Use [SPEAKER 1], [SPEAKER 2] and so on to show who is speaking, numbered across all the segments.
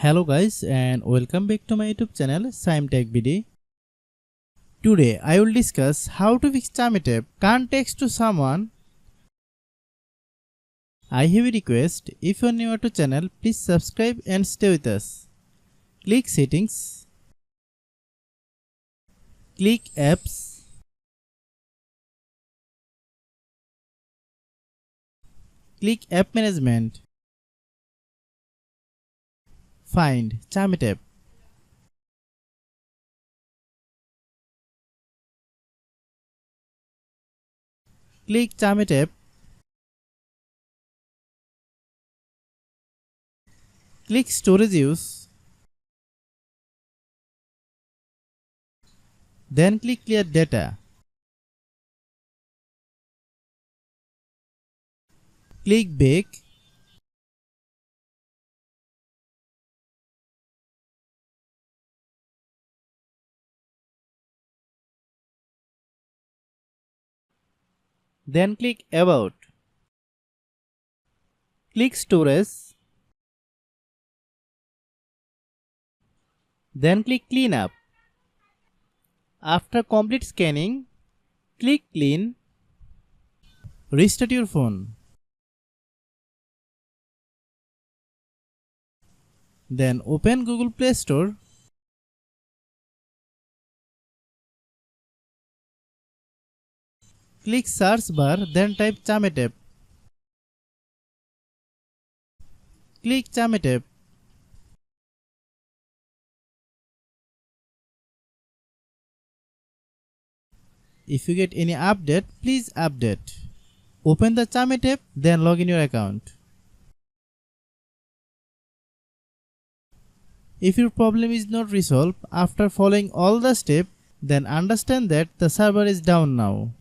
[SPEAKER 1] Hello guys and welcome back to my YouTube channel Shaem Tech BD. Today I will discuss how to fix Chamet App can't text to someone. I have a request, if you are new to channel please subscribe and stay with us. Click settings, click apps, click app management, find Chamet App. Click Chamet App, click storage use, then click clear data. Click back, then click about, click storage, then click clean up. After complete scanning, click clean, restart your phone. Then open Google Play Store. Click search bar, then type Chamet App. Click Chamet App. If you get any update, please update. Open the Chamet App, then log in your account. If your problem is not resolved after following all the steps, then understand that the server is down now.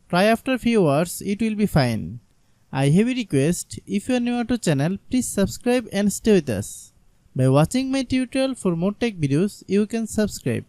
[SPEAKER 1] Try after few hours, it will be fine. I have a request, if you are new to channel, please subscribe and stay with us. By watching my tutorial for more tech videos, you can subscribe.